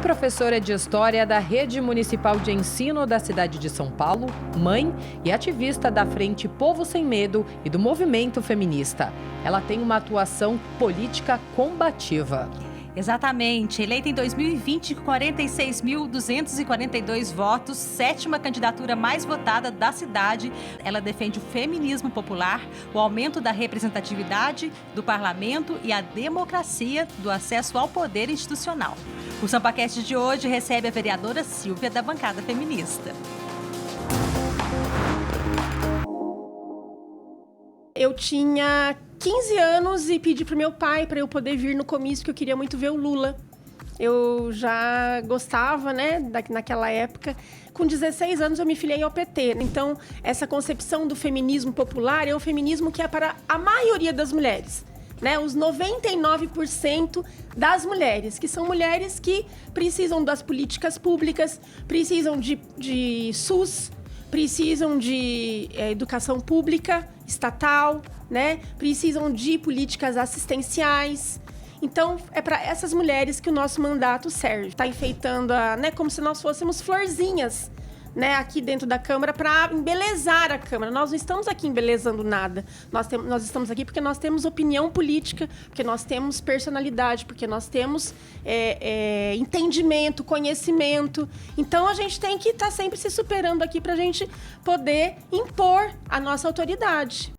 Professora de História da Rede Municipal de Ensino da cidade de São Paulo, mãe e ativista da Frente Povo Sem Medo e do movimento feminista. Ela tem uma atuação política combativa. Exatamente. Eleita em 2020 com 46.242 votos, sétima candidatura mais votada da cidade, ela defende o feminismo popular, o aumento da representatividade do parlamento e a democracia do acesso ao poder institucional. O SampaCast de hoje recebe a vereadora Silvia, da bancada feminista. Eu tinha 15 anos e pedi pro meu pai para eu poder vir no comício, que eu queria muito ver o Lula. Eu já gostava, né, naquela época. Com 16 anos eu me filiei ao PT. Então, essa concepção do feminismo popular é um feminismo que é para a maioria das mulheres, né? Os 99% das mulheres, que são mulheres que precisam das políticas públicas, precisam de SUS, precisam de educação pública, estatal, né? Precisam de políticas assistenciais. Então, é para essas mulheres que o nosso mandato serve. Está enfeitando, né, como se nós fôssemos florzinhas, né, aqui dentro da Câmara para embelezar a Câmara. Nós não estamos aqui embelezando nada. Nós estamos aqui porque nós temos opinião política, porque nós temos personalidade, porque nós temos entendimento, conhecimento. Então, a gente tem que estar sempre se superando aqui para a gente poder impor a nossa autoridade.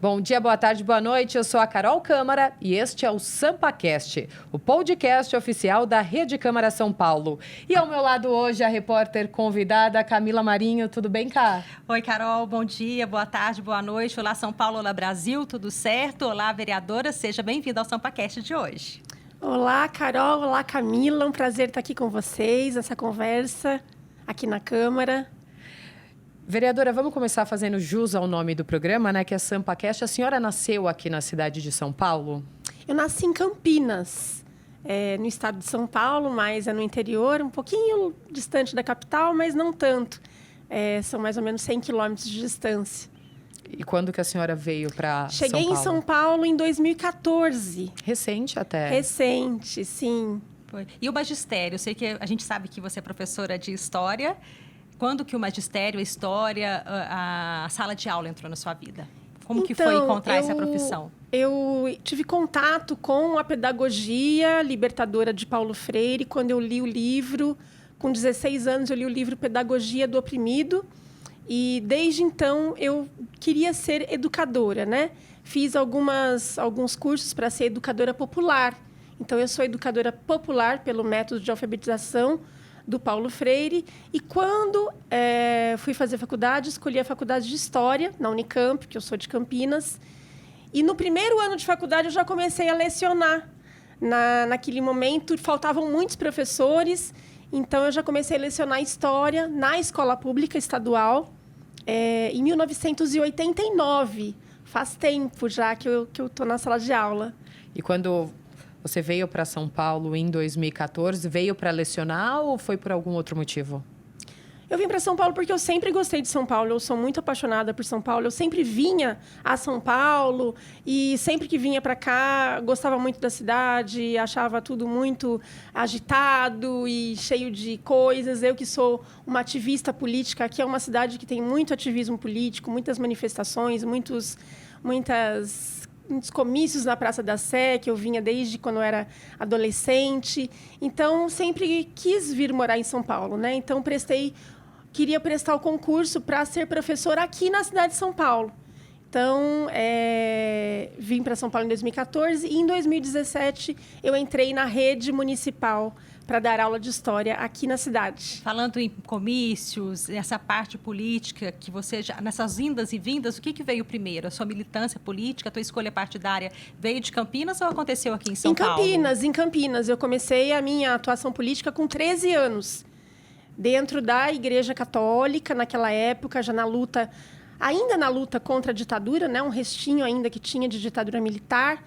Bom dia, boa tarde, boa noite. Eu sou a Carol Câmara e este é o SampaCast, o podcast oficial da Rede Câmara São Paulo. E ao meu lado hoje a repórter convidada Camila Marinho. Tudo bem, Cá? Oi, Carol. Bom dia, boa tarde, boa noite. Olá, São Paulo, olá, Brasil. Tudo certo? Olá, vereadora. Seja bem-vinda ao SampaCast de hoje. Olá, Carol. Olá, Camila. Um prazer estar aqui com vocês, nessa conversa aqui na Câmara. Vereadora, vamos começar fazendo jus ao nome do programa, né, que é SampaCast. A senhora nasceu aqui na cidade de São Paulo? Eu nasci em Campinas, no estado de São Paulo, mas é no interior, um pouquinho distante da capital, mas não tanto. São mais ou menos 100 quilômetros de distância. E quando que a senhora veio para São Paulo? Cheguei em São Paulo em 2014. Recente até. Recente, sim. Foi. E o magistério? Eu sei que a gente sabe que você é professora de História. Quando que o magistério, a história, a sala de aula entrou na sua vida? Como que foi encontrar essa profissão? Eu tive contato com a pedagogia libertadora de Paulo Freire quando eu li o livro. Com 16 anos, eu li o livro Pedagogia do Oprimido. E, desde então, eu queria ser educadora, né? Fiz alguns cursos para ser educadora popular. Então, eu sou educadora popular pelo método de alfabetização do Paulo Freire, e quando fui fazer faculdade, escolhi a faculdade de História, na Unicamp, que eu sou de Campinas, e no primeiro ano de faculdade eu já comecei a lecionar. Naquele momento, faltavam muitos professores, então eu já comecei a lecionar História na escola pública estadual, em 1989. Faz tempo já que eu estou na sala de aula. E quando você veio para São Paulo em 2014, veio para lecionar ou foi por algum outro motivo? Eu vim para São Paulo porque eu sempre gostei de São Paulo. Eu sou muito apaixonada por São Paulo. Eu sempre vinha a São Paulo e sempre que vinha para cá, gostava muito da cidade, achava tudo muito agitado e cheio de coisas. Eu que sou uma ativista política, aqui é uma cidade que tem muito ativismo político, muitas manifestações, muitos comícios na Praça da Sé, que eu vinha desde quando eu era adolescente. Então, sempre quis vir morar em São Paulo, né? Então, queria prestar o concurso para ser professora aqui na cidade de São Paulo. Então, vim para São Paulo em 2014 e, em 2017, eu entrei na rede municipal para dar aula de história aqui na cidade. Falando em comícios, essa parte política que você já, nessas indas e vindas, o que veio primeiro? A sua militância política, a tua escolha partidária veio de Campinas ou aconteceu aqui em São Paulo? Em Campinas. Eu comecei a minha atuação política com 13 anos, dentro da Igreja Católica, naquela época, já ainda na luta contra a ditadura, né? Um restinho ainda que tinha de ditadura militar.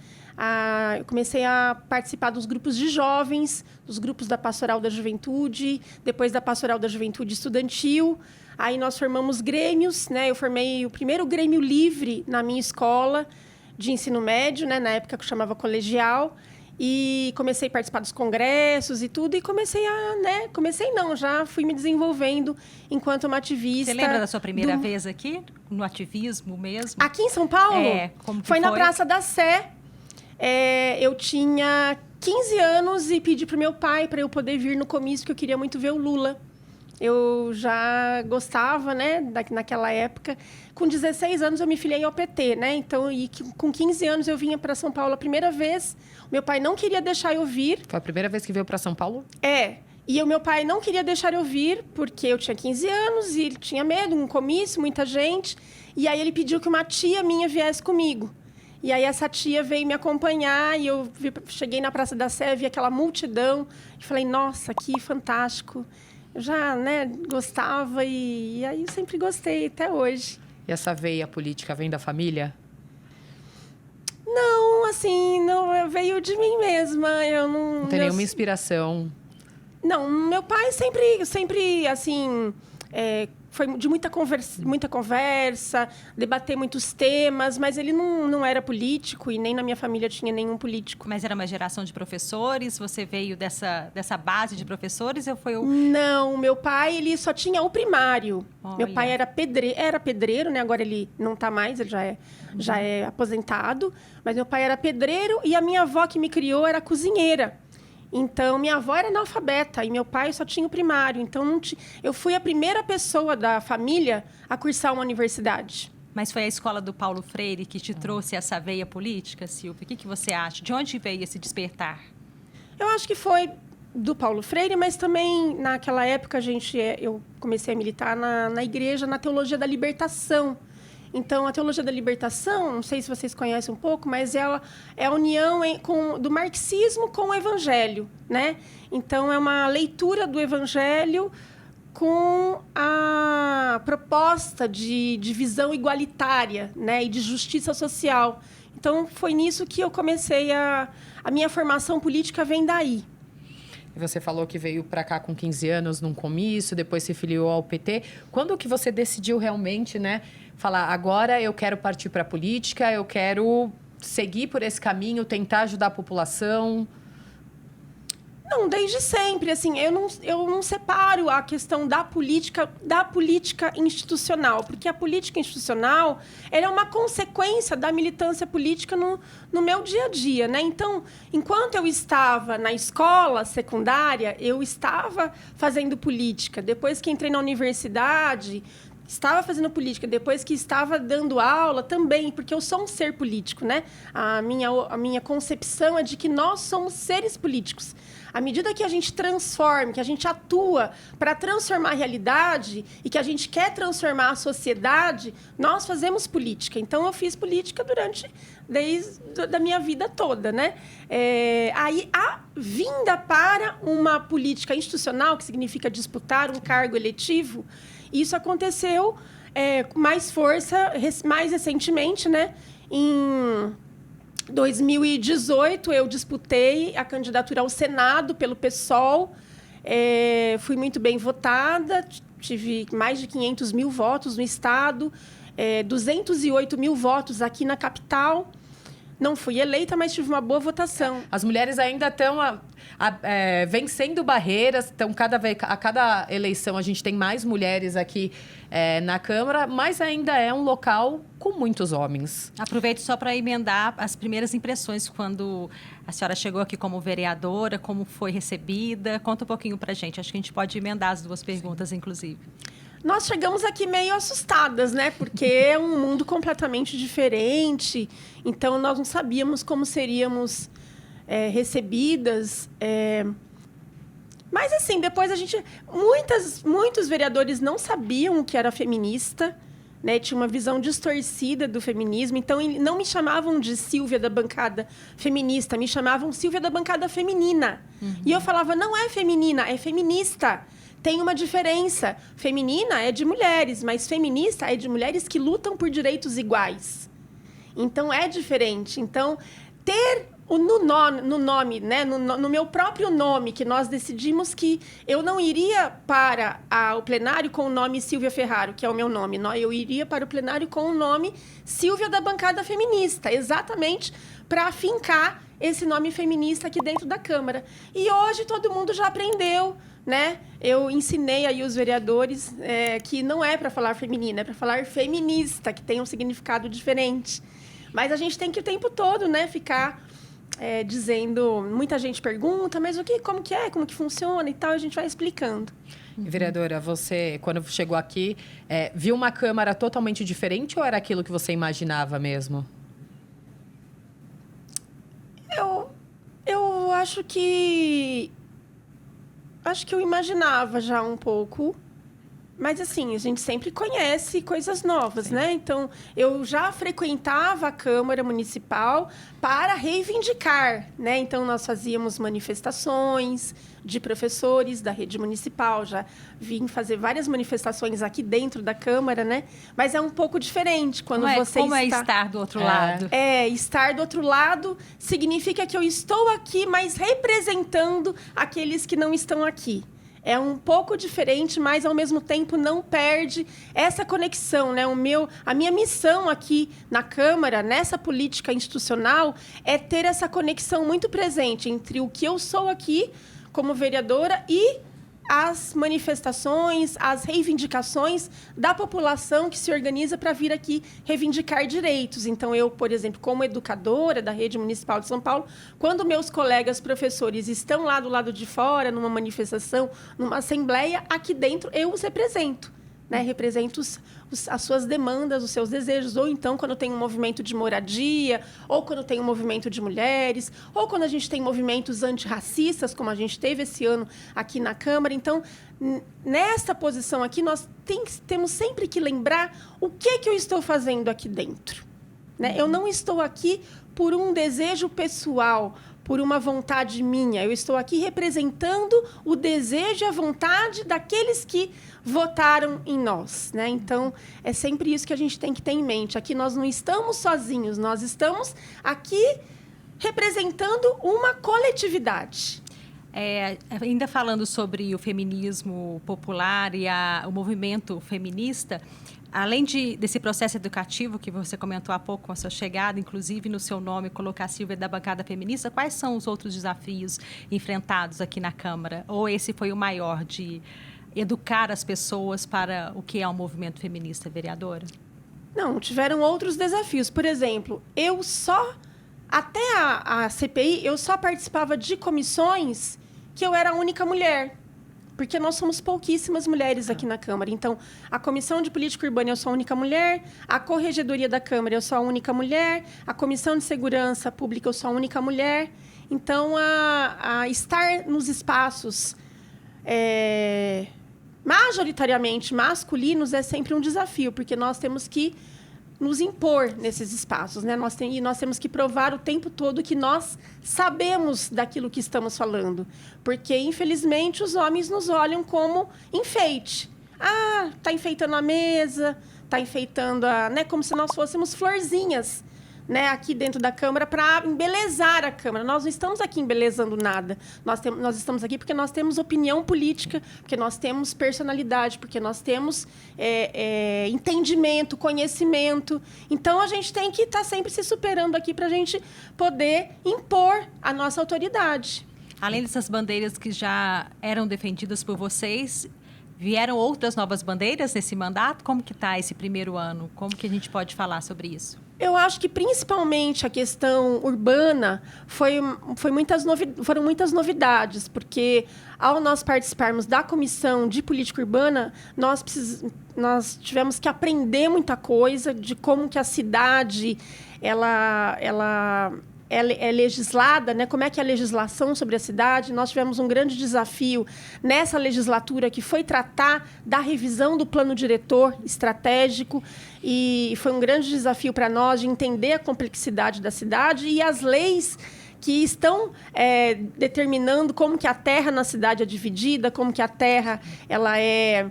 Eu comecei a participar dos grupos de jovens, dos grupos da Pastoral da Juventude, depois da Pastoral da Juventude Estudantil. Aí nós formamos grêmios, né? Eu formei o primeiro grêmio livre na minha escola de ensino médio, né? Na época que eu chamava colegial. E comecei a participar dos congressos e tudo. E já fui me desenvolvendo enquanto uma ativista. Você lembra da sua primeira vez aqui? No ativismo mesmo? Aqui em São Paulo? Como que foi na Praça da Sé. Eu tinha 15 anos e pedi pro meu pai para eu poder vir no comício, que eu queria muito ver o Lula. Eu já gostava, né, naquela época. Com 16 anos, eu me filiei ao PT, né? Então, com 15 anos, eu vinha para São Paulo a primeira vez. Meu pai não queria deixar eu vir. Foi a primeira vez que veio para São Paulo? E o meu pai não queria deixar eu vir, porque eu tinha 15 anos e ele tinha medo, um comício, muita gente. E aí, ele pediu que uma tia minha viesse comigo. E aí, essa tia veio me acompanhar e eu cheguei na Praça da Sé, vi aquela multidão. E falei, nossa, que fantástico. Eu já, né, gostava e aí eu sempre gostei até hoje. E essa veia política vem da família? Não, assim, não veio de mim mesma. Eu não tem nenhuma inspiração? Não, meu pai sempre assim, foi de muita conversa, debater muitos temas, mas ele não era político e nem na minha família tinha nenhum político. Mas era uma geração de professores? Você veio dessa base de professores ou foi o... Não, meu pai, ele só tinha o primário. Olha. Meu pai era pedreiro, né? Agora ele não está mais, ele já é aposentado. Mas meu pai era pedreiro e a minha avó que me criou era cozinheira. Então, minha avó era analfabeta e meu pai só tinha o primário. Então, eu fui a primeira pessoa da família a cursar uma universidade. Mas foi a escola do Paulo Freire que te trouxe essa veia política, Silvia? O que você acha? De onde veio esse despertar? Eu acho que foi do Paulo Freire, mas também, naquela época, eu comecei a militar na igreja, na teologia da libertação. Então, a teologia da libertação, não sei se vocês conhecem um pouco, mas ela é a união do marxismo com o evangelho, né? Então, é uma leitura do evangelho com a proposta de visão igualitária, né? E de justiça social. Então, foi nisso que eu comecei a minha formação política vem daí. Você falou que veio para cá com 15 anos num comício, depois se filiou ao PT. Quando que você decidiu realmente, né, falar, agora eu quero partir para a política, eu quero seguir por esse caminho, tentar ajudar a população? Não, desde sempre, assim, eu não separo a questão da política institucional, porque a política institucional ela é uma consequência da militância política no meu dia a dia, né? Então, enquanto eu estava na escola secundária, eu estava fazendo política. Depois que entrei na universidade, estava fazendo política. Depois que estava dando aula, também, porque eu sou um ser político, né? A minha concepção é de que nós somos seres políticos. À medida que a gente transforma, que a gente atua para transformar a realidade e que a gente quer transformar a sociedade, nós fazemos política. Então, eu fiz política desde a minha vida toda, né? Aí, a vinda para uma política institucional, que significa disputar um cargo eletivo, isso aconteceu com mais força, mais recentemente, né? Em 2018, eu disputei a candidatura ao Senado pelo PSOL. Fui muito bem votada, tive mais de 500 mil votos no Estado, 208 mil votos aqui na capital. Não fui eleita, mas tive uma boa votação. As mulheres ainda estão vencendo barreiras. Então, a cada eleição, a gente tem mais mulheres aqui na Câmara, mas ainda é um local com muitos homens. Aproveito só para emendar as primeiras impressões quando a senhora chegou aqui como vereadora, como foi recebida. Conta um pouquinho para a gente. Acho que a gente pode emendar as duas perguntas, inclusive. Nós chegamos aqui meio assustadas, né? Porque é um mundo completamente diferente. Então, nós não sabíamos como seríamos recebidas. Mas, assim, depois muitos vereadores não sabiam o que era feminista, né? Tinha uma visão distorcida do feminismo. Então, não me chamavam de Silvia da bancada feminista, me chamavam Silvia da bancada feminina. Uhum. E eu falava, não é feminina, é feminista. Tem uma diferença. Feminina é de mulheres, mas feminista é de mulheres que lutam por direitos iguais. Então, é diferente. Então, ter no nome, né, no meu próprio nome, que nós decidimos que eu não iria para o plenário com o nome Silvia Ferraro, que é o meu nome. Eu iria para o plenário com o nome Silvia da bancada feminista, exatamente para afincar esse nome feminista aqui dentro da Câmara. E hoje todo mundo já aprendeu, né? Eu ensinei aí os vereadores que não é para falar feminina, é para falar feminista, que tem um significado diferente. Mas a gente tem que o tempo todo, né, ficar dizendo... Muita gente pergunta, mas como que é, como que funciona e tal, a gente vai explicando. Vereadora, você, quando chegou aqui, viu uma Câmara totalmente diferente ou era aquilo que você imaginava mesmo? Eu acho que eu imaginava já um pouco, mas assim, a gente sempre conhece coisas novas, Sim. né? Então, eu já frequentava a Câmara Municipal para reivindicar, né? Então, nós fazíamos manifestações de professores da rede municipal, já vim fazer várias manifestações aqui dentro da Câmara, né? Mas é um pouco diferente quando você como está... é estar do outro lado? Estar do outro lado significa que eu estou aqui, mas representando aqueles que não estão aqui. É um pouco diferente, mas, ao mesmo tempo, não perde essa conexão, né? A minha missão aqui na Câmara, nessa política institucional, é ter essa conexão muito presente entre o que eu sou aqui como vereadora e as manifestações, as reivindicações da população que se organiza para vir aqui reivindicar direitos. Então, eu, por exemplo, como educadora da Rede Municipal de São Paulo, quando meus colegas professores estão lá do lado de fora, numa manifestação, numa assembleia, aqui dentro eu os represento. Né? Represento as suas demandas, os seus desejos, ou então quando tem um movimento de moradia, ou quando tem um movimento de mulheres, ou quando a gente tem movimentos antirracistas, como a gente teve esse ano aqui na Câmara. Então, nessa posição aqui, nós temos sempre que lembrar o que eu estou fazendo aqui dentro. Né? Eu não estou aqui por um desejo pessoal, por uma vontade minha. Eu estou aqui representando o desejo e a vontade daqueles que votaram em nós, né? Então, é sempre isso que a gente tem que ter em mente. Aqui nós não estamos sozinhos, nós estamos aqui representando uma coletividade. Ainda falando sobre o feminismo popular e o movimento feminista, além desse processo educativo que você comentou há pouco com a sua chegada, inclusive no seu nome colocar a Silvia da bancada feminista, quais são os outros desafios enfrentados aqui na Câmara? Ou esse foi o maior, de educar as pessoas para o que é o movimento feminista, vereadora? Não, tiveram outros desafios. Por exemplo, até a CPI, eu só participava de comissões que eu era a única mulher. Porque nós somos pouquíssimas mulheres aqui na Câmara. Então, a Comissão de Política Urbana, eu sou a única mulher. A Corregedoria da Câmara, eu sou a única mulher. A Comissão de Segurança Pública, eu sou a única mulher. Então, a estar nos espaços majoritariamente masculinos é sempre um desafio, porque nós temos que nos impor nesses espaços, né? Nós temos que provar o tempo todo que nós sabemos daquilo que estamos falando. Porque, infelizmente, os homens nos olham como enfeite. Ah, está enfeitando a mesa, está enfeitando né? Como se nós fôssemos florzinhas, né? Aqui dentro da Câmara para embelezar a Câmara. Nós não estamos aqui embelezando nada. Nós estamos aqui porque nós temos opinião política, porque nós temos personalidade, porque nós temos entendimento, conhecimento. Então, a gente tem que estar sempre se superando aqui para a gente poder impor a nossa autoridade. Além dessas bandeiras que já eram defendidas por vocês, vieram outras novas bandeiras nesse mandato? Como que está esse primeiro ano? Como que a gente pode falar sobre isso? Eu acho que, principalmente, a questão urbana foram muitas novidades, porque, ao nós participarmos da Comissão de Política Urbana, nós tivemos que aprender muita coisa de como que a cidade é legislada, né? Como é que é a legislação sobre a cidade. Nós tivemos um grande desafio nessa legislatura, que foi tratar da revisão do plano diretor estratégico, e foi um grande desafio para nós de entender a complexidade da cidade e as leis que estão determinando como que a terra na cidade é dividida, como que a terra ela é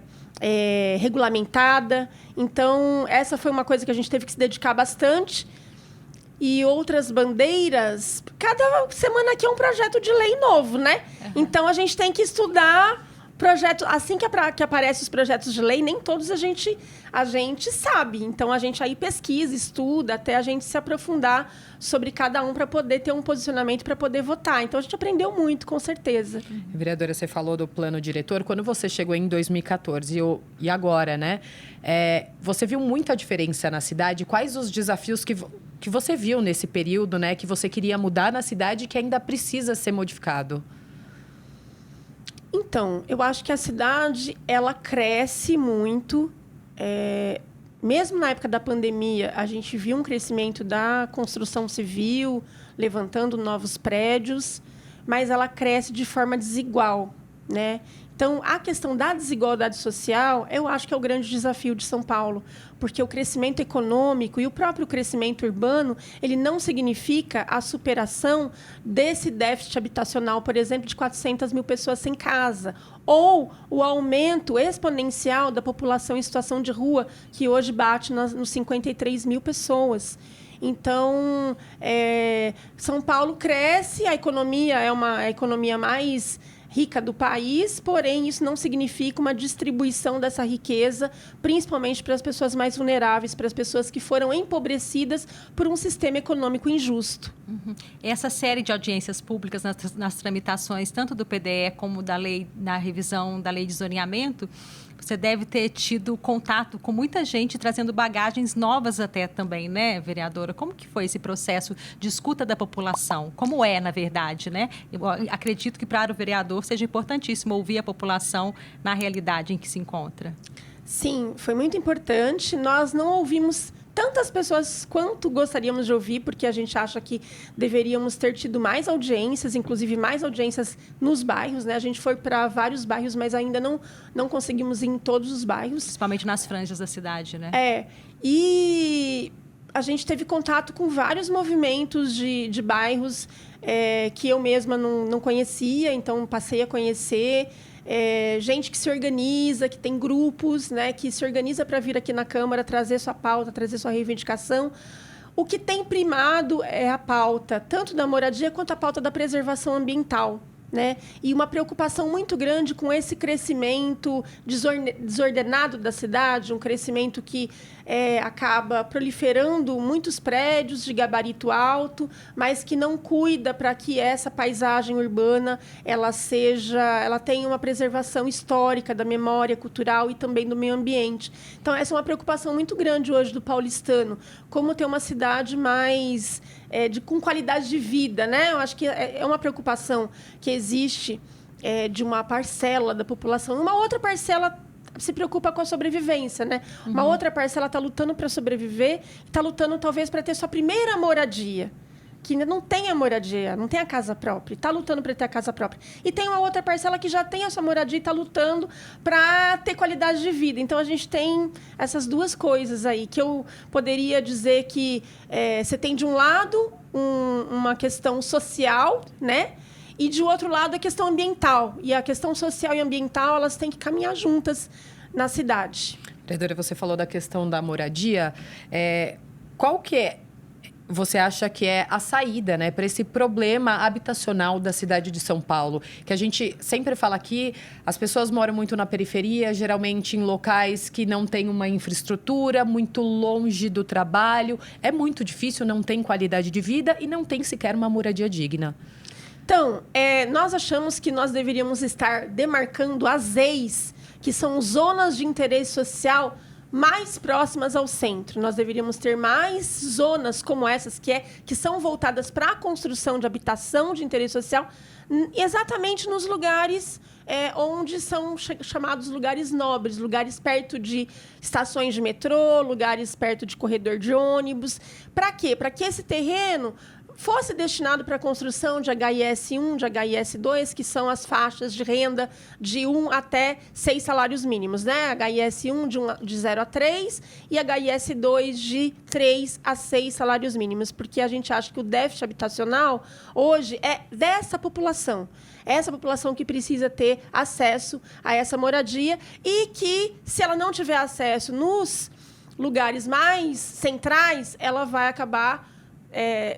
regulamentada. Então, essa foi uma coisa que a gente teve que se dedicar bastante. E outras bandeiras, cada semana aqui é um projeto de lei novo, né? Uhum. Então, a gente tem que estudar Projeto, assim que aparecem os projetos de lei, nem todos a gente sabe. Então, a gente aí pesquisa, estuda, até a gente se aprofundar sobre cada um para poder ter um posicionamento, para poder votar. Então, a gente aprendeu muito, com certeza. Vereadora, você falou do plano diretor. Quando você chegou em 2014 e agora, né? Você viu muita diferença na cidade? Quais os desafios que você viu nesse período, né? Que você queria mudar na cidade e que ainda precisa ser modificado? Então, eu acho que a cidade, ela cresce muito. Mesmo na época da pandemia, a gente viu um crescimento da construção civil, levantando novos prédios, mas ela cresce de forma desigual, né? Então, a questão da desigualdade social, eu acho que é o grande desafio de São Paulo, porque o crescimento econômico e o próprio crescimento urbano, ele não significa a superação desse déficit habitacional, por exemplo, de 400 mil pessoas sem casa, ou o aumento exponencial da população em situação de rua, que hoje bate nos 53 mil pessoas. Então, São Paulo cresce, a economia é a economia mais rica do país, porém isso não significa uma distribuição dessa riqueza, principalmente para as pessoas mais vulneráveis, para as pessoas que foram empobrecidas por um sistema econômico injusto. Essa série de audiências públicas nas tramitações, tanto do PDE como da lei, na revisão da lei de zoneamento, você deve ter tido contato com muita gente, trazendo bagagens novas até também, né, vereadora? Como que foi esse processo de escuta da população? Como na verdade, né? Eu acredito que para o vereador seja importantíssimo ouvir a população na realidade em que se encontra. Sim, foi muito importante. Nós não ouvimos tantas pessoas quanto gostaríamos de ouvir, porque a gente acha que deveríamos ter tido mais audiências, inclusive mais audiências nos bairros, né? A gente foi para vários bairros, mas ainda não conseguimos ir em todos os bairros. Principalmente nas franjas da cidade, né? E a gente teve contato com vários movimentos de bairros que eu mesma não conhecia, então passei a conhecer. Gente que se organiza, que tem grupos, né, que se organiza para vir aqui na Câmara trazer sua pauta, trazer sua reivindicação. O que tem primado é a pauta, tanto da moradia quanto a pauta da preservação ambiental, né? E uma preocupação muito grande com esse crescimento desordenado da cidade, um crescimento que acaba proliferando muitos prédios de gabarito alto, mas que não cuida para que essa paisagem urbana ela tenha uma preservação histórica da memória cultural e também do meio ambiente. Então, essa é uma preocupação muito grande hoje do paulistano, como ter uma cidade mais com qualidade de vida, né? Eu acho que é uma preocupação que existe de uma parcela da população. Uma outra parcela se preocupa com a sobrevivência, né? Uma outra parcela está lutando para sobreviver, está lutando talvez para ter sua primeira moradia, que ainda não tem a moradia, não tem a casa própria, está lutando para ter a casa própria. E tem uma outra parcela que já tem a sua moradia e está lutando para ter qualidade de vida. Então, a gente tem essas duas coisas aí, que eu poderia dizer que você tem, de um lado, uma questão social, né? E, de outro lado, a questão ambiental. E a questão social e ambiental, elas têm que caminhar juntas na cidade. Vereadora, você falou da questão da moradia. Qual que você acha que é a saída, né, para esse problema habitacional da cidade de São Paulo? Que a gente sempre fala aqui, as pessoas moram muito na periferia, geralmente em locais que não têm uma infraestrutura, muito longe do trabalho. É muito difícil, não tem qualidade de vida e não tem sequer uma moradia digna. Então, nós achamos que nós deveríamos estar demarcando as EIs, que são zonas de interesse social mais próximas ao centro. Nós deveríamos ter mais zonas como essas, que são voltadas para a construção de habitação de interesse social, exatamente nos lugares onde são chamados lugares nobres, lugares perto de estações de metrô, lugares perto de corredor de ônibus. Para quê? Para que esse terreno fosse destinado para a construção de HIS 1, de HIS 2, que são as faixas de renda de 1 até 6 salários mínimos, né? HIS 1 de 0 a 3 e HIS 2 de 3 a 6 salários mínimos, porque a gente acha que o déficit habitacional hoje é dessa população. Essa população que precisa ter acesso a essa moradia e que, se ela não tiver acesso nos lugares mais centrais, ela vai acabar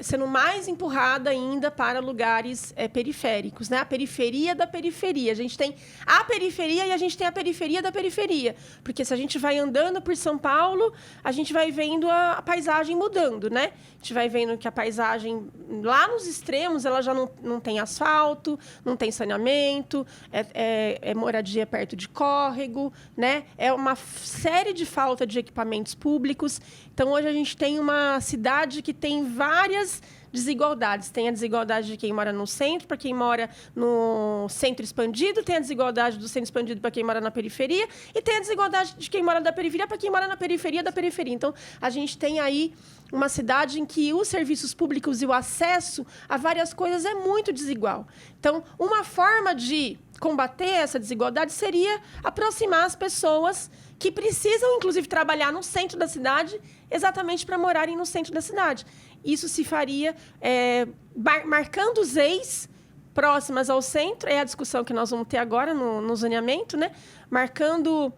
sendo mais empurrada ainda para lugares periféricos, né? A periferia da periferia. A gente tem a periferia e a gente tem a periferia da periferia. Porque se a gente vai andando por São Paulo, a gente vai vendo a paisagem mudando, né? A gente vai vendo que a paisagem, lá nos extremos, ela já não tem asfalto, não tem saneamento, é moradia perto de córrego, né? É uma série de falta de equipamentos públicos. Então, hoje a gente tem uma cidade que tem várias desigualdades. Tem a desigualdade de quem mora no centro para quem mora no centro expandido, tem a desigualdade do centro expandido para quem mora na periferia e tem a desigualdade de quem mora da periferia para quem mora na periferia da periferia. Então, a gente tem aí uma cidade em que os serviços públicos e o acesso a várias coisas é muito desigual. Então, uma forma de combater essa desigualdade seria aproximar as pessoas que precisam, inclusive, trabalhar no centro da cidade exatamente para morarem no centro da cidade. Isso se faria marcando os ex próximas ao centro, é a discussão que nós vamos ter agora no zoneamento, né? Marcando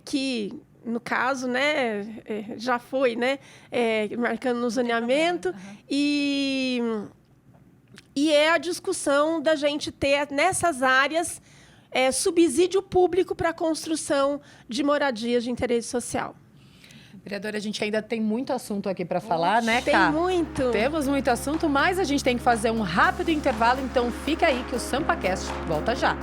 que, no caso, né, já foi, né? Marcando no zoneamento. E é a discussão da gente ter nessas áreas subsídio público para a construção de moradias de interesse social. Vereadora, a gente ainda tem muito assunto aqui para falar, né, Ká? Tem muito. Temos muito assunto, mas a gente tem que fazer um rápido intervalo, então fica aí que o SampaCast volta já.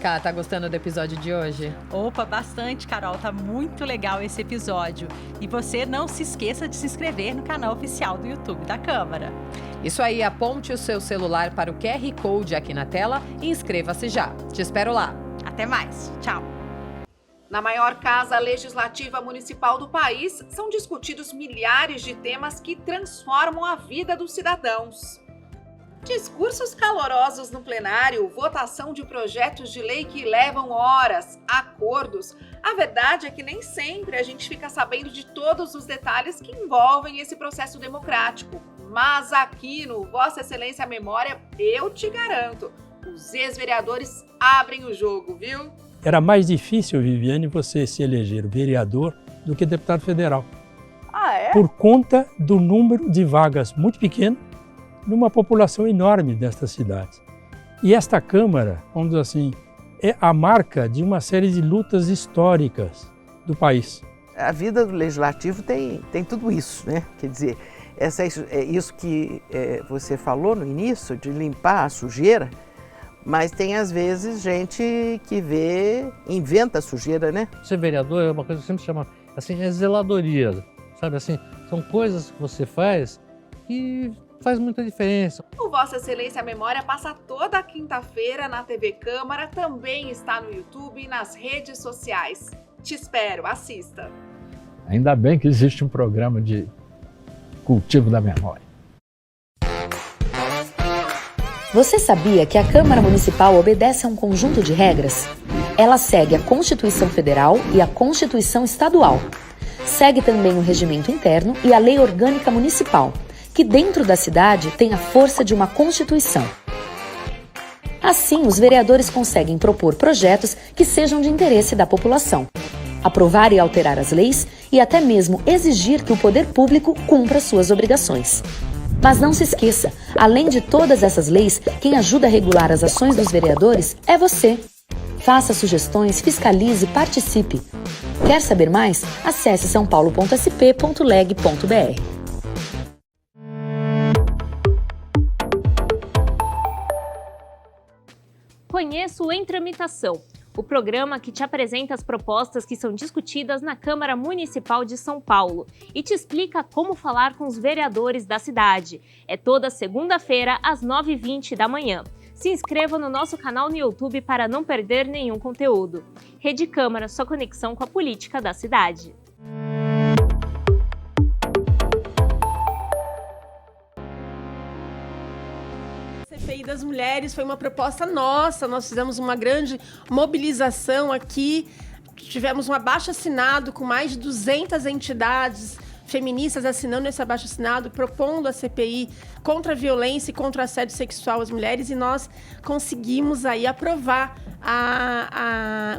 Ká, tá gostando do episódio de hoje? Opa, bastante, Carol. Tá muito legal esse episódio. E você não se esqueça de se inscrever no canal oficial do YouTube da Câmara. Isso aí, aponte o seu celular para o QR Code aqui na tela e inscreva-se já. Te espero lá. Até mais. Tchau. Na maior casa legislativa municipal do país, são discutidos milhares de temas que transformam a vida dos cidadãos. Discursos calorosos no plenário, votação de projetos de lei que levam horas, acordos. A verdade é que nem sempre a gente fica sabendo de todos os detalhes que envolvem esse processo democrático. Mas aqui no Vossa Excelência Memória, eu te garanto, os ex-vereadores abrem o jogo, viu? Era mais difícil, Viviane, você se eleger vereador do que deputado federal. Ah, é? Por conta do número de vagas muito pequeno numa população enorme destas cidades. E esta Câmara, vamos dizer assim, é a marca de uma série de lutas históricas do país. A vida do legislativo tem tudo isso, né? Quer dizer, isso que você falou no início, de limpar a sujeira, mas tem às vezes gente que inventa a sujeira, né? Ser vereador é uma coisa que sempre chama, assim, é zeladoria, sabe assim? São coisas que você faz que faz muita diferença. O Vossa Excelência Memória passa toda quinta-feira na TV Câmara, também está no YouTube e nas redes sociais. Te espero, assista. Ainda bem que existe um programa de cultivo da memória. Você sabia que a Câmara Municipal obedece a um conjunto de regras? Ela segue a Constituição Federal e a Constituição Estadual. Segue também o Regimento Interno e a Lei Orgânica Municipal, que dentro da cidade tem a força de uma Constituição. Assim, os vereadores conseguem propor projetos que sejam de interesse da população, aprovar e alterar as leis e até mesmo exigir que o poder público cumpra suas obrigações. Mas não se esqueça, além de todas essas leis, quem ajuda a regular as ações dos vereadores é você. Faça sugestões, fiscalize e participe. Quer saber mais? Acesse saopaulo.sp.leg.br. Conheça o Em Tramitação, o programa que te apresenta as propostas que são discutidas na Câmara Municipal de São Paulo e te explica como falar com os vereadores da cidade. É toda segunda-feira, às 9h20 da manhã. Se inscreva no nosso canal no YouTube para não perder nenhum conteúdo. Rede Câmara, sua conexão com a política da cidade. CPI das Mulheres foi uma proposta nossa, nós fizemos uma grande mobilização aqui, tivemos um abaixo-assinado com mais de 200 entidades feministas assinando esse abaixo-assinado, propondo a CPI contra a violência e contra o assédio sexual às mulheres, e nós conseguimos aí aprovar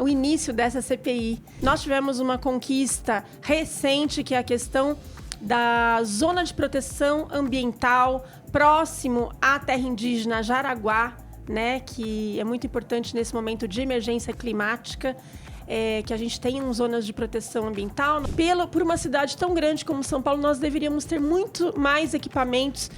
o início dessa CPI. Nós tivemos uma conquista recente, que é a questão da zona de proteção ambiental próximo à terra indígena Jaraguá, né, que é muito importante nesse momento de emergência climática, que a gente tenha zonas de proteção ambiental. Por uma cidade tão grande como São Paulo, nós deveríamos ter muito mais equipamentos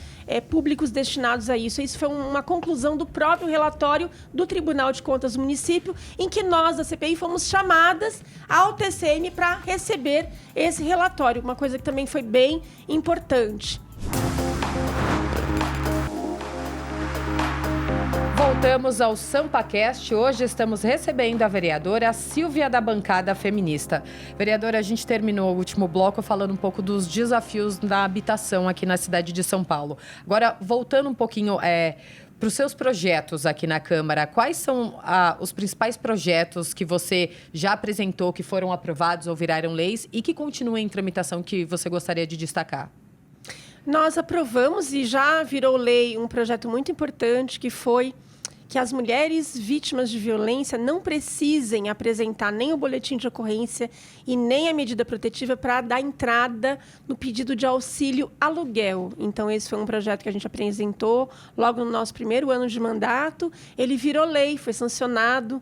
públicos destinados a isso. Isso foi uma conclusão do próprio relatório do Tribunal de Contas do município, em que nós, da CPI, fomos chamadas ao TCM para receber esse relatório, uma coisa que também foi bem importante. Voltamos ao SampaCast. Hoje estamos recebendo a vereadora Silvia, da bancada feminista. Vereadora, a gente terminou o último bloco falando um pouco dos desafios da habitação aqui na cidade de São Paulo. Agora, voltando um pouquinho para os seus projetos aqui na Câmara, quais são os principais projetos que você já apresentou, que foram aprovados ou viraram leis e que continuam em tramitação, que você gostaria de destacar? Nós aprovamos e já virou lei um projeto muito importante, que foi que as mulheres vítimas de violência não precisem apresentar nem o boletim de ocorrência e nem a medida protetiva para dar entrada no pedido de auxílio aluguel. Então, esse foi um projeto que a gente apresentou logo no nosso primeiro ano de mandato. Ele virou lei, foi sancionado.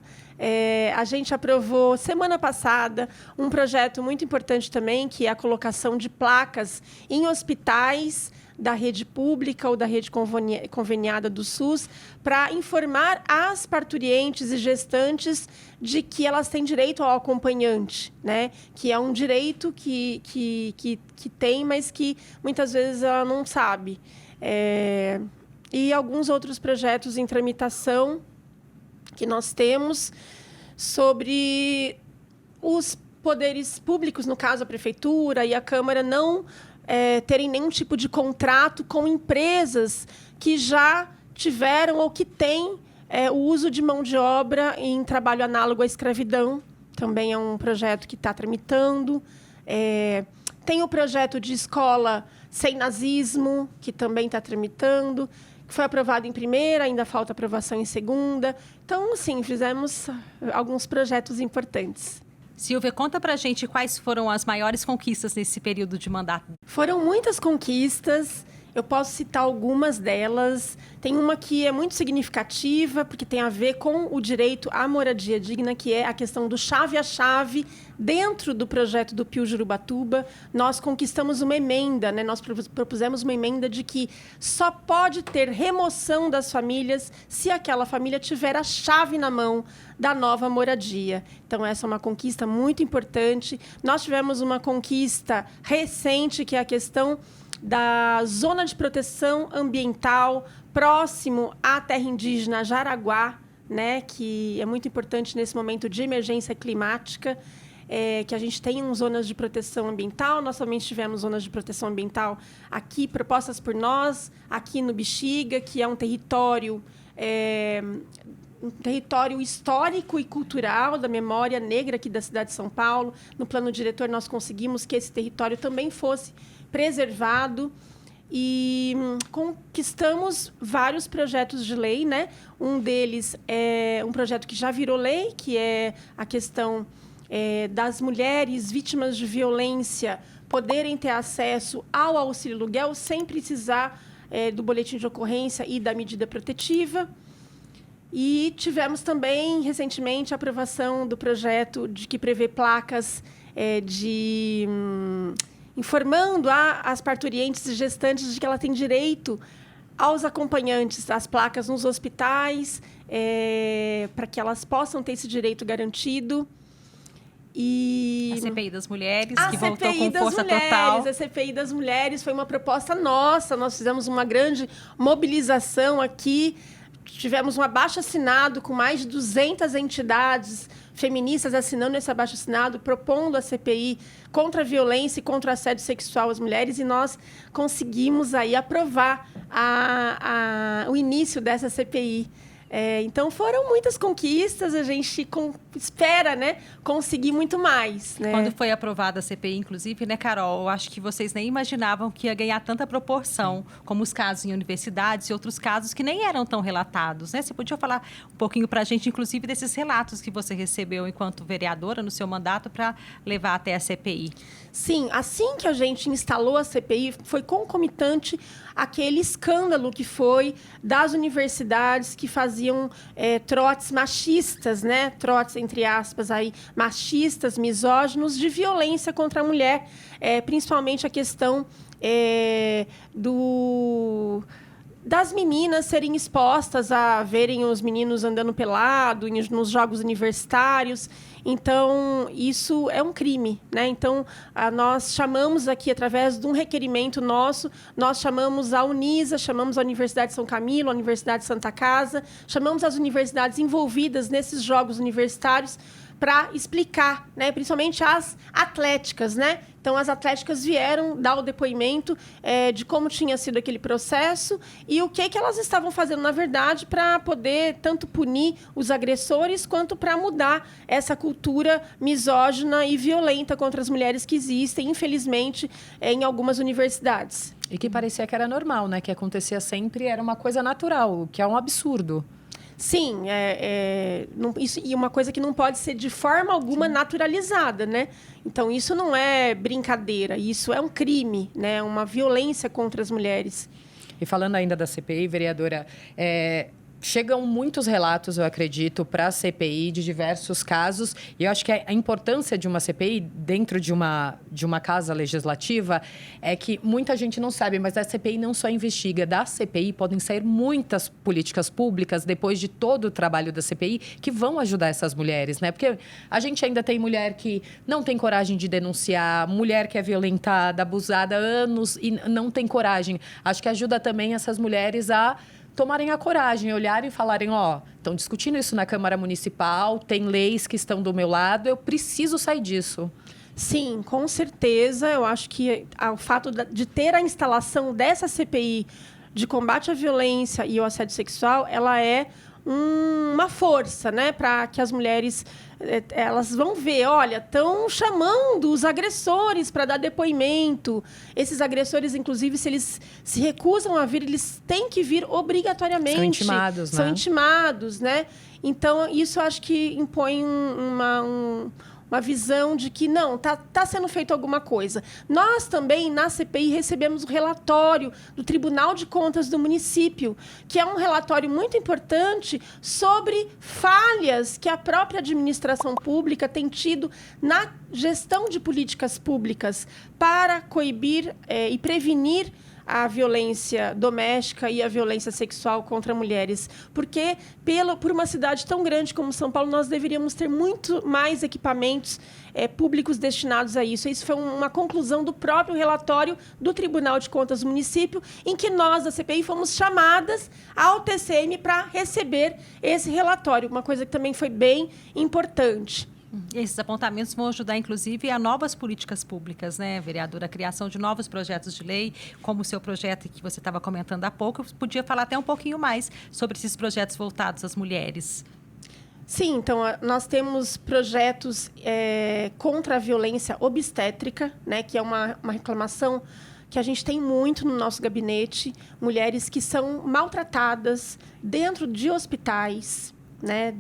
A gente aprovou semana passada um projeto muito importante também, que é a colocação de placas em hospitais da rede pública ou da rede conveniada do SUS, para informar as parturientes e gestantes de que elas têm direito ao acompanhante, né? Que é um direito que tem, mas que muitas vezes ela não sabe. E alguns outros projetos em tramitação que nós temos sobre os poderes públicos, no caso a Prefeitura e a Câmara, não terem nenhum tipo de contrato com empresas que já tiveram ou que têm o uso de mão de obra em trabalho análogo à escravidão. Também é um projeto que está tramitando. Tem o projeto de escola sem nazismo, que também está tramitando, que foi aprovado em primeira, ainda falta aprovação em segunda. Então, assim, fizemos alguns projetos importantes. Silvia, conta pra gente quais foram as maiores conquistas nesse período de mandato. Foram muitas conquistas, eu posso citar algumas delas. Tem uma que é muito significativa, porque tem a ver com o direito à moradia digna, que é a questão do chave a chave dentro do projeto do Pio Jurubatuba. Nós conquistamos uma emenda, né? Nós propusemos uma emenda de que só pode ter remoção das famílias se aquela família tiver a chave na mão da nova moradia. Então, essa é uma conquista muito importante. Nós tivemos uma conquista recente, que é a questão da zona de proteção ambiental próximo à terra indígena Jaraguá, né, que é muito importante nesse momento de emergência climática, que a gente tenha zonas de proteção ambiental. Nós somente tivemos zonas de proteção ambiental aqui, propostas por nós, aqui no Bexiga, que é um território histórico e cultural da memória negra aqui da cidade de São Paulo. No plano diretor, nós conseguimos que esse território também fosse preservado e conquistamos vários projetos de lei, né? Um deles é um projeto que já virou lei, que é a questão das mulheres vítimas de violência poderem ter acesso ao auxílio aluguel sem precisar do boletim de ocorrência e da medida protetiva. E tivemos também, recentemente, a aprovação do projeto de que prevê placas informando as parturientes e gestantes de que ela tem direito aos acompanhantes, as placas nos hospitais, para que elas possam ter esse direito garantido. E a CPI das Mulheres, que voltou com força total. A CPI das Mulheres foi uma proposta nossa. Nós fizemos uma grande mobilização aqui. Tivemos um abaixo-assinado com mais de 200 entidades feministas assinando esse abaixo-assinado, propondo a CPI contra a violência e contra o assédio sexual às mulheres, e nós conseguimos aí aprovar o início dessa CPI. Então, foram muitas conquistas, a gente espera, né, conseguir muito mais. Né? Quando foi aprovada a CPI, inclusive, né, Carol, eu acho que vocês nem imaginavam que ia ganhar tanta proporção, como os casos em universidades e outros casos que nem eram tão relatados, né? Você podia falar um pouquinho para a gente, inclusive, desses relatos que você recebeu enquanto vereadora no seu mandato para levar até a CPI? Sim, assim que a gente instalou a CPI, foi concomitante aquele escândalo que foi das universidades que faziam trotes machistas, né? Trotes, entre aspas, aí, machistas, misóginos, de violência contra a mulher, principalmente a questão das meninas serem expostas a verem os meninos andando pelado nos jogos universitários. Então, isso é um crime, né? Então, nós chamamos aqui, através de um requerimento nosso, nós chamamos a Unisa, chamamos a Universidade de São Camilo, a Universidade de Santa Casa, chamamos as universidades envolvidas nesses jogos universitários para explicar, né, principalmente as atléticas, né? Então, as atléticas vieram dar o depoimento de como tinha sido aquele processo e o que elas estavam fazendo, na verdade, para poder tanto punir os agressores quanto para mudar essa cultura misógina e violenta contra as mulheres que existem, infelizmente, em algumas universidades. E que parecia que era normal, né? Que acontecia sempre, era uma coisa natural, o que é um absurdo. Sim, isso, e uma coisa que não pode ser de forma alguma naturalizada, né? Então, isso não é brincadeira, isso é um crime, né? Uma violência contra as mulheres. E falando ainda da CPI, vereadora, chegam muitos relatos, eu acredito, para a CPI de diversos casos. E eu acho que a importância de uma CPI dentro de uma casa legislativa é que muita gente não sabe, mas a CPI não só investiga. Da CPI podem sair muitas políticas públicas depois de todo o trabalho da CPI que vão ajudar essas mulheres, né? Porque a gente ainda tem mulher que não tem coragem de denunciar, mulher que é violentada, abusada há anos e não tem coragem. Acho que ajuda também essas mulheres a tomarem a coragem, olharem e falarem, estão discutindo isso na Câmara Municipal, tem leis que estão do meu lado, eu preciso sair disso. Sim, com certeza. Eu acho que o fato de ter a instalação dessa CPI de combate à violência e ao assédio sexual, ela é uma força, né, para que as mulheres elas vão ver, olha, estão chamando os agressores para dar depoimento. Esses agressores, inclusive, se eles se recusam a vir, eles têm que vir obrigatoriamente. São intimados, né? São intimados, né? Então, isso eu acho que impõe uma visão de que, não, tá sendo feito alguma coisa. Nós também, na CPI, recebemos o relatório do Tribunal de Contas do município, que é um relatório muito importante sobre falhas que a própria administração pública tem tido na gestão de políticas públicas para coibir e prevenir a violência doméstica e a violência sexual contra mulheres. Porque, por uma cidade tão grande como São Paulo, nós deveríamos ter muito mais equipamentos públicos destinados a isso. Isso foi uma conclusão do próprio relatório do Tribunal de Contas do município, em que nós, da CPI, fomos chamadas ao TCM para receber esse relatório, uma coisa que também foi bem importante. Esses apontamentos vão ajudar, inclusive, a novas políticas públicas, né, vereadora? A criação de novos projetos de lei, como o seu projeto que você estava comentando há pouco. Podia falar até um pouquinho mais sobre esses projetos voltados às mulheres. Sim, então, nós temos projetos contra a violência obstétrica, né, que é uma reclamação que a gente tem muito no nosso gabinete. Mulheres que são maltratadas dentro de hospitais, né?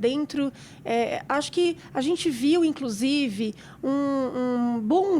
Acho que a gente viu, inclusive, um boom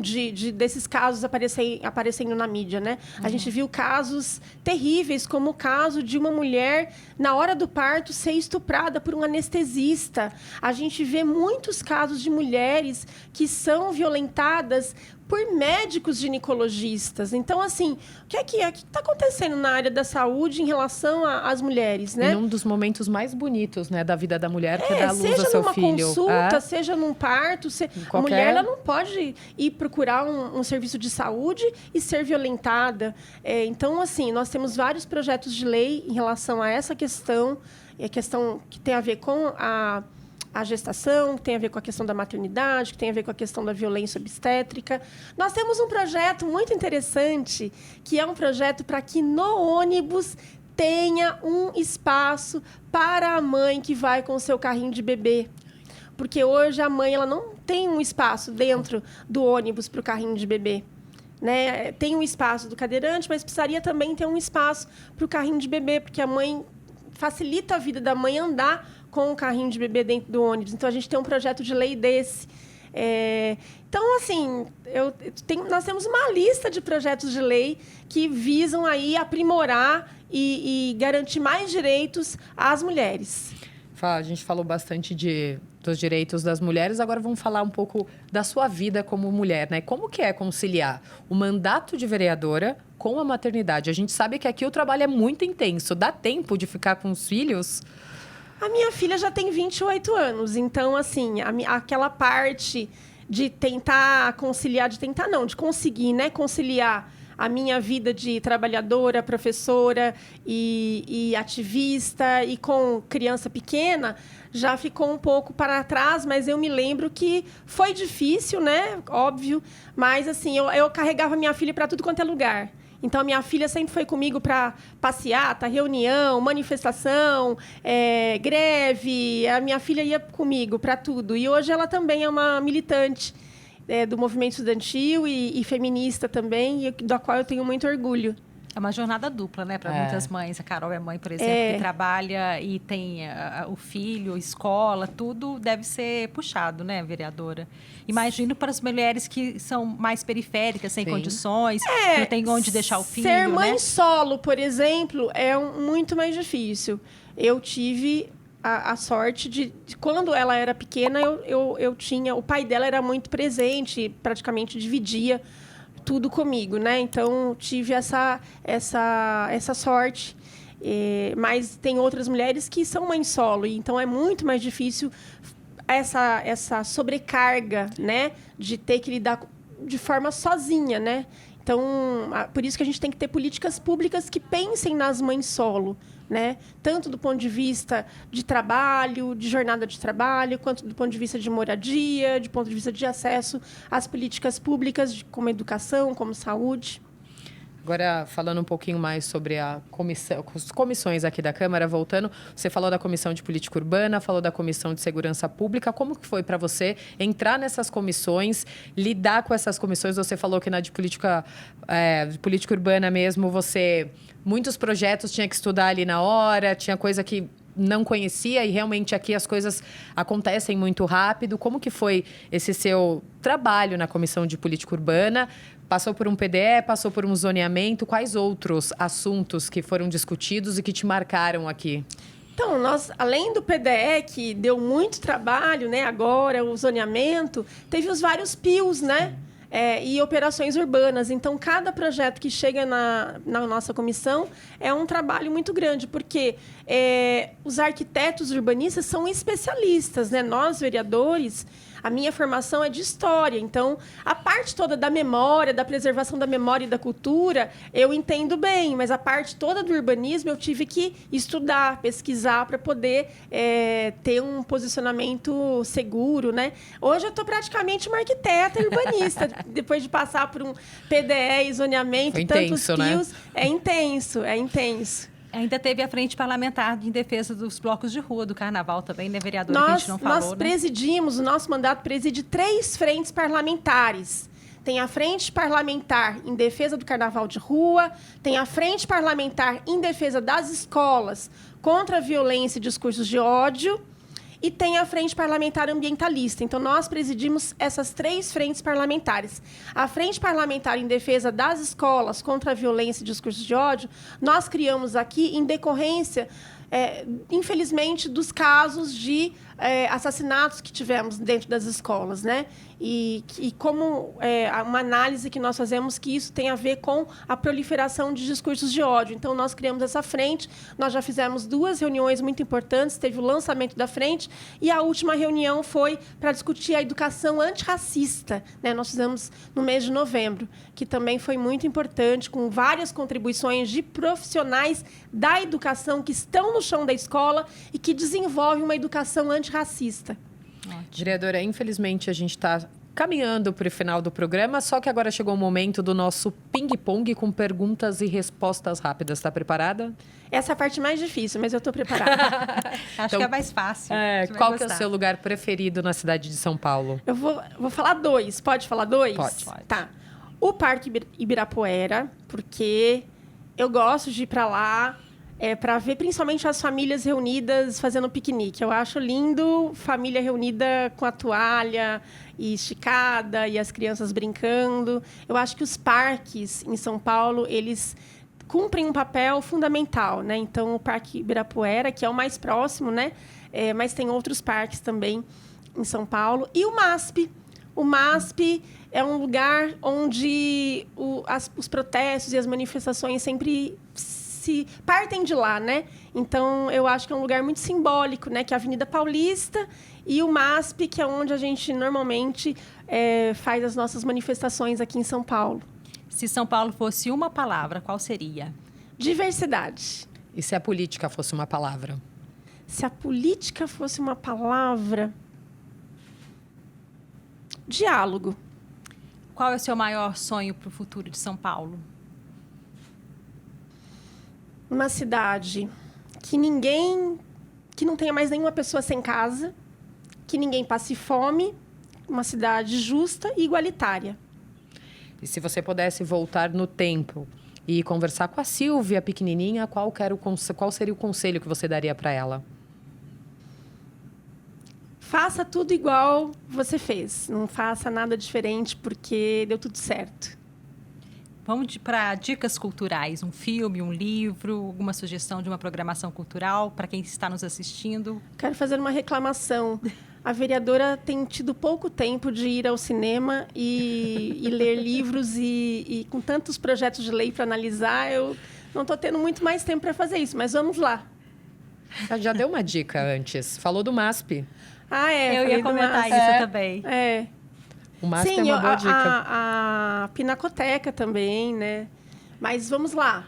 desses casos aparecendo na mídia, né? A gente viu casos terríveis, como o caso de uma mulher, na hora do parto, ser estuprada por um anestesista. A gente vê muitos casos de mulheres que são violentadas por médicos ginecologistas. Então, assim, o que está acontecendo na área da saúde em relação às mulheres, né? E um dos momentos mais bonitos, né, da vida da mulher, que é dar luz ao seu filho. Seja numa consulta, seja num parto, a mulher ela não pode ir procurar um serviço de saúde e ser violentada. Então, assim, nós temos vários projetos de lei em relação a essa questão, a questão que tem a ver com a gestação, que tem a ver com a questão da maternidade, que tem a ver com a questão da violência obstétrica. Nós temos um projeto muito interessante, que é um projeto para que no ônibus tenha um espaço para a mãe que vai com o seu carrinho de bebê. Porque hoje a mãe ela não tem um espaço dentro do ônibus para o carrinho de bebê. Né? Tem um espaço do cadeirante, mas precisaria também ter um espaço para o carrinho de bebê, porque a mãe facilita a vida da mãe andar com o carrinho de bebê dentro do ônibus. Então, a gente tem um projeto de lei desse. Então, assim, nós temos uma lista de projetos de lei que visam aí aprimorar e garantir mais direitos às mulheres. A gente falou bastante dos direitos das mulheres, agora vamos falar um pouco da sua vida como mulher, né? Como que é conciliar o mandato de vereadora com a maternidade? A gente sabe que aqui o trabalho é muito intenso. Dá tempo de ficar com os filhos? A minha filha já tem 28 anos, então, assim, aquela parte de tentar conciliar, de conseguir, né, conciliar a minha vida de trabalhadora, professora e ativista e com criança pequena, já ficou um pouco para trás, mas eu me lembro que foi difícil, né, óbvio, mas, assim, eu carregava minha filha para tudo quanto é lugar. Então, a minha filha sempre foi comigo para passeata, reunião, manifestação, greve. A minha filha ia comigo para tudo. E hoje ela também é uma militante do movimento estudantil e feminista também, da qual eu tenho muito orgulho. É uma jornada dupla, né, para muitas mães. A Carol é mãe, por exemplo, que trabalha e tem o filho, escola, tudo deve ser puxado, né, vereadora? Imagino para as mulheres que são mais periféricas, sem condições, não tem onde deixar o filho, ser mãe, né? solo, por exemplo, é muito mais difícil. Eu tive a sorte de quando ela era pequena, eu tinha... O pai dela era muito presente, praticamente dividia tudo comigo, né? Então, tive essa sorte. Mas tem outras mulheres que são mães solo, então é muito mais difícil essa sobrecarga, né? De ter que lidar de forma sozinha, né? Então, por isso que a gente tem que ter políticas públicas que pensem nas mães solo, né? Tanto do ponto de vista de trabalho, de jornada de trabalho, quanto do ponto de vista de moradia, de ponto de vista de acesso às políticas públicas, como educação, como saúde. Agora, falando um pouquinho mais sobre as comissões aqui da Câmara, voltando, você falou da Comissão de Política Urbana, falou da Comissão de Segurança Pública. Como que foi para você entrar nessas comissões, lidar com essas comissões? Você falou que na de política urbana mesmo, muitos projetos tinha que estudar ali na hora, tinha coisa que não conhecia e realmente aqui as coisas acontecem muito rápido. Como que foi esse seu trabalho na Comissão de Política Urbana? Passou por um PDE, passou por um zoneamento. Quais outros assuntos que foram discutidos e que te marcaram aqui? Então, nós, além do PDE, que deu muito trabalho, né? Agora, o zoneamento, teve os vários PIOs, né? E operações urbanas. Então, cada projeto que chega na nossa comissão é um trabalho muito grande, porque os arquitetos urbanistas são especialistas, né? Nós, vereadores, a minha formação é de história, então a parte toda da memória, da preservação da memória e da cultura, eu entendo bem, mas a parte toda do urbanismo eu tive que estudar, pesquisar para poder ter um posicionamento seguro, né? Hoje eu estou praticamente uma arquiteta urbanista, depois de passar por um PDE e zoneamento, tantos fios, né? É intenso. Ainda teve a Frente Parlamentar em defesa dos blocos de rua do Carnaval também, né, vereadora? Que a gente não falou, nós presidimos, o nosso mandato preside 3 frentes parlamentares. Tem a Frente Parlamentar em defesa do Carnaval de Rua, tem a Frente Parlamentar em defesa das escolas contra a violência e discursos de ódio, e tem a Frente Parlamentar Ambientalista. Então, nós presidimos essas 3 frentes parlamentares. A Frente Parlamentar em defesa das escolas contra a violência e discursos de ódio, nós criamos aqui em decorrência, infelizmente, dos casos de assassinatos que tivemos dentro das escolas, né? E como uma análise que nós fazemos que isso tem a ver com a proliferação de discursos de ódio. Então, nós criamos essa frente, nós já fizemos 2 reuniões muito importantes, teve o lançamento da frente, e a última reunião foi para discutir a educação antirracista, né? Nós fizemos no mês de novembro, que também foi muito importante, com várias contribuições de profissionais da educação que estão no chão da escola e que desenvolvem uma educação antirracista. Vereadora, infelizmente a gente está caminhando para o final do programa, só que agora chegou o momento do nosso ping-pong com perguntas e respostas rápidas. Está preparada? Essa é a parte mais difícil, mas eu estou preparada. Acho que é mais fácil. Qual que é o seu lugar preferido na cidade de São Paulo? Eu vou falar 2. Pode falar 2? Pode. Tá. O Parque Ibirapuera, porque eu gosto de ir para lá para ver principalmente as famílias reunidas fazendo piquenique. Eu acho lindo família reunida com a toalha e esticada e as crianças brincando. Eu acho que os parques em São Paulo, eles cumprem um papel fundamental, né? Então, o Parque Ibirapuera, que é o mais próximo, né? Mas tem outros parques também em São Paulo. E o MASP. O MASP é um lugar onde os protestos e as manifestações sempre se partem de lá, né? Então, eu acho que é um lugar muito simbólico, né? Que é a Avenida Paulista e o MASP, que é onde a gente normalmente faz as nossas manifestações aqui em São Paulo. Se São Paulo fosse uma palavra, qual seria? Diversidade. E se a política fosse uma palavra? Se a política fosse uma palavra... Diálogo. Qual é o seu maior sonho para o futuro de São Paulo? Uma cidade que não tenha mais nenhuma pessoa sem casa, que ninguém passe fome, uma cidade justa e igualitária. E se você pudesse voltar no tempo e conversar com a Silvia pequenininha, qual seria o conselho que você daria para ela? Faça tudo igual você fez. Não faça nada diferente, porque deu tudo certo. Vamos para dicas culturais. Um filme, um livro, alguma sugestão de uma programação cultural para quem está nos assistindo? Quero fazer uma reclamação. A vereadora tem tido pouco tempo de ir ao cinema e ler livros e com tantos projetos de lei para analisar, eu não estou tendo muito mais tempo para fazer isso, mas vamos lá. Já deu uma dica antes. Falou do MASP. Eu ia comentar isso também. O MASP Sim, é uma boa dica. A Pinacoteca também, né? Mas vamos lá.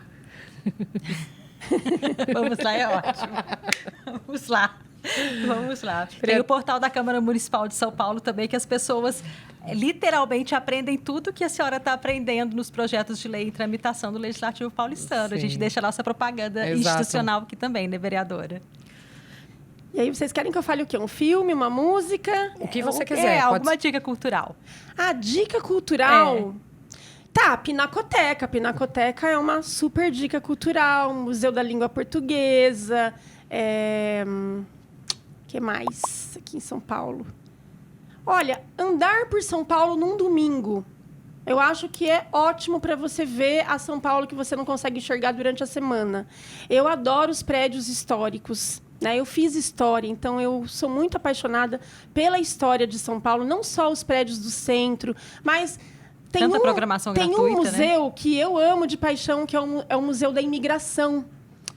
Vamos lá, é ótimo. Vamos lá. Tem o portal da Câmara Municipal de São Paulo também, que as pessoas literalmente aprendem tudo que a senhora está aprendendo nos projetos de lei em tramitação do Legislativo Paulistano. Sim. A gente deixa a nossa propaganda institucional aqui também, né, vereadora? E aí, vocês querem que eu fale o quê? Um filme, uma música? O que você quiser. Alguma dica cultural. Dica cultural? Tá, Pinacoteca. Pinacoteca é uma super dica cultural. Museu da Língua Portuguesa. Que mais aqui em São Paulo? Olha, andar por São Paulo num domingo. Eu acho que é ótimo para você ver a São Paulo que você não consegue enxergar durante a semana. Eu adoro os prédios históricos. Eu fiz história, então eu sou muito apaixonada pela história de São Paulo, não só os prédios do centro, mas tem programação gratuita, um museu que eu amo de paixão, que é o Museu da Imigração,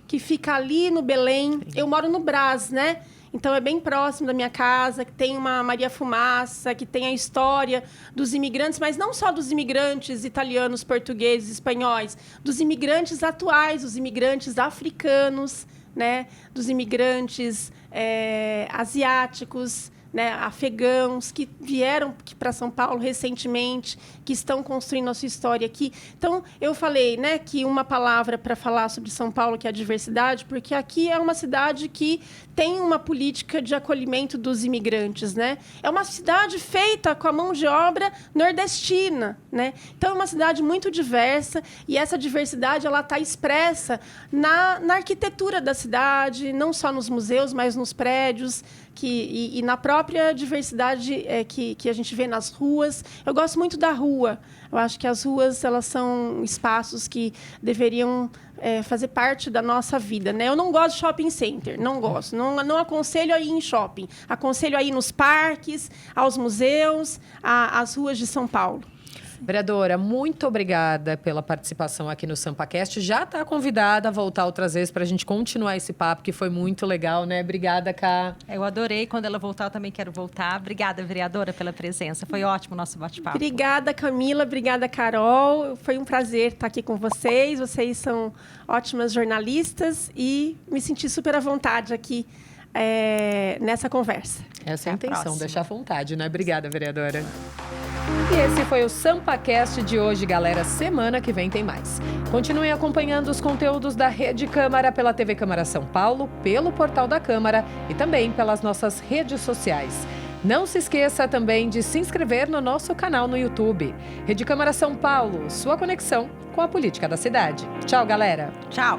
que fica ali no Belém. Sim. Eu moro no Brás, né? Então, é bem próximo da minha casa, que tem uma Maria Fumaça, que tem a história dos imigrantes, mas não só dos imigrantes italianos, portugueses, espanhóis, dos imigrantes atuais, dos imigrantes africanos, né? Dos imigrantes asiáticos, né? Afegãos, que vieram para São Paulo recentemente, que estão construindo a sua história aqui. Então, eu falei, né, que uma palavra para falar sobre São Paulo, que é a diversidade, porque aqui é uma cidade que tem uma política de acolhimento dos imigrantes, né? É uma cidade feita com a mão de obra nordestina, né? Então, é uma cidade muito diversa e essa diversidade ela está expressa na arquitetura da cidade, não só nos museus, mas nos prédios, e na própria diversidade que a gente vê nas ruas. Eu gosto muito da rua. Eu acho que as ruas elas são espaços que deveriam fazer parte da nossa vida, né? Eu não gosto de shopping center, não gosto. Não aconselho a ir em shopping. Aconselho a ir nos parques, aos museus, às ruas de São Paulo. Vereadora, muito obrigada pela participação aqui no SampaCast. Já está convidada a voltar outras vezes para a gente continuar esse papo, que foi muito legal, né? Obrigada, Cá. Eu adorei. Quando ela voltar, eu também quero voltar. Obrigada, vereadora, pela presença. Foi ótimo o nosso bate-papo. Obrigada, Camila. Obrigada, Carol. Foi um prazer estar aqui com vocês. Vocês são ótimas jornalistas e me senti super à vontade aqui nessa conversa. Essa é a intenção, deixar à vontade, né? Obrigada, vereadora. E esse foi o SampaCast de hoje, galera. Semana que vem tem mais. Continuem acompanhando os conteúdos da Rede Câmara pela TV Câmara São Paulo, pelo portal da Câmara e também pelas nossas redes sociais. Não se esqueça também de se inscrever no nosso canal no YouTube. Rede Câmara São Paulo, sua conexão com a política da cidade. Tchau, galera. Tchau.